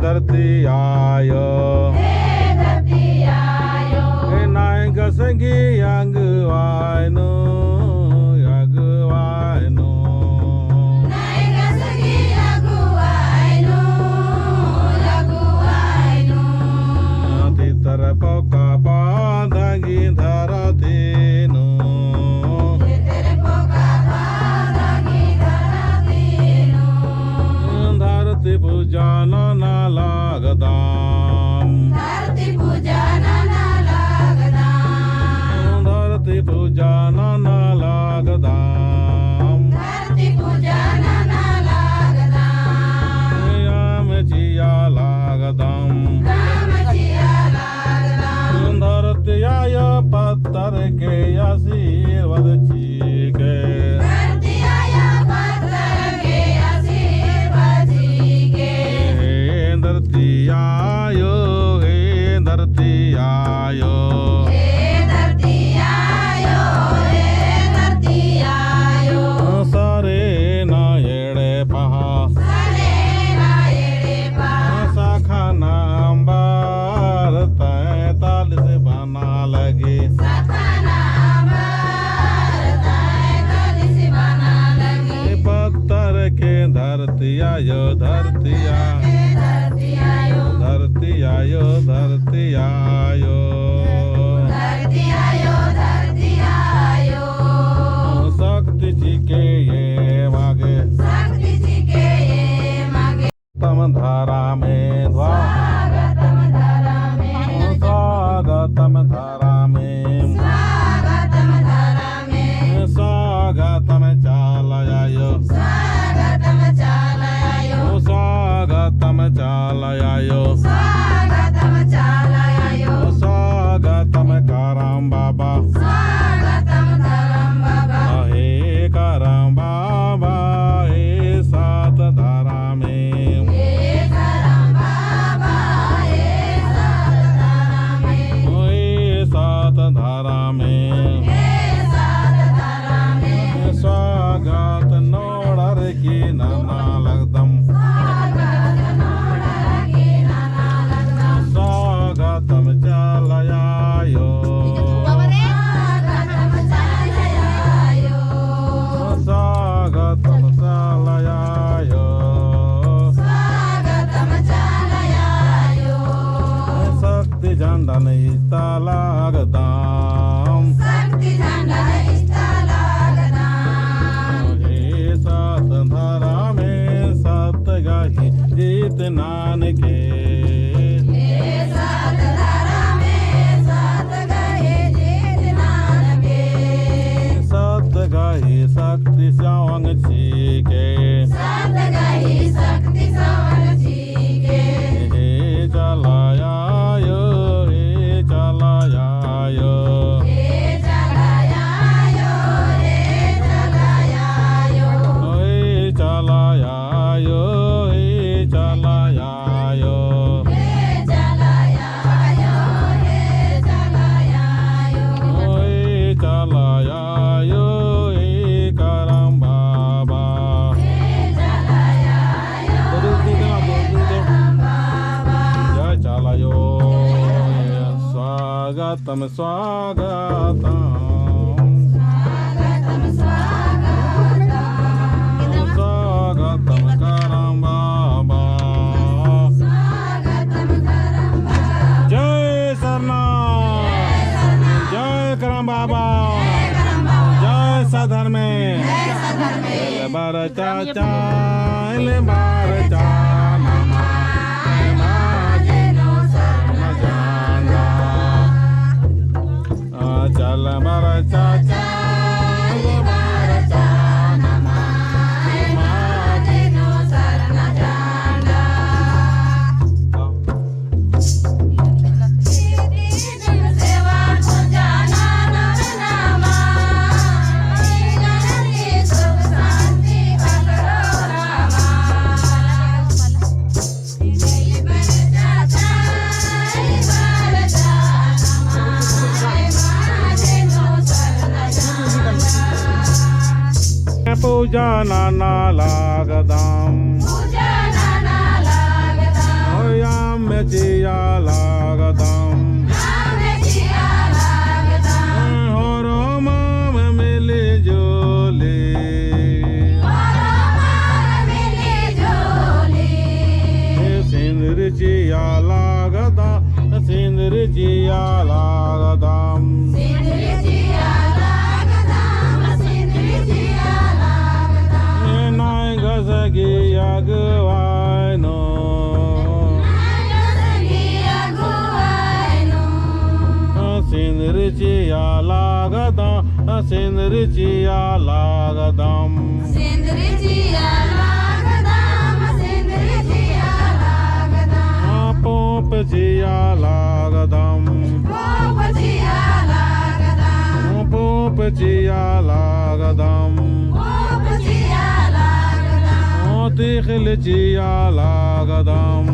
धरती आयो नाय गसंगी यांग वायनो पोका पांधगी धरती नो धरती पूजा न लागदाम धरती पूजा न लागदाम याम जिया लागदाम धरतिया पत्थर के आशीर्वाद चीके धरतियायो हे धरतियायो सारे नायड़े पहा शाखा नाम्बार 43 बना लगे पत्थर के धरतियायो धरतियायो शक्ति जी के ये मागे तम धारा में स्वागतम धारा में स्वागतम चालयायो स्वागतम करम बाबा हे करम बाबा हे सात धारा में सात धारा में स्वागत नोड़र की नाना लगदम स्वागतम चालयायो स्वागतम चालयायो शक्ति झंडा नहीं लागदाम हे सात धारा में सात गाही जीत नान के सात गाही शक्ति सांग चीके हे चलायायो करम बाबा जय चलायो स्वागतम स्वागतम करम बाबा जय सरना जय करम बाबा जय सधर में बार चाचा बार चा चल बार चाचा पूजा नाना लागदाम लागदम होरो माम मिले जोले सिंदूर जिया लागदम सिंदूर जिया लागदम नाय गसगी अगवाय नो सिंदूर जिया लागदम सिंदूर जिया लागदम पोप जिया लागदम पोप जिया लागदम तिखल जिया लागदम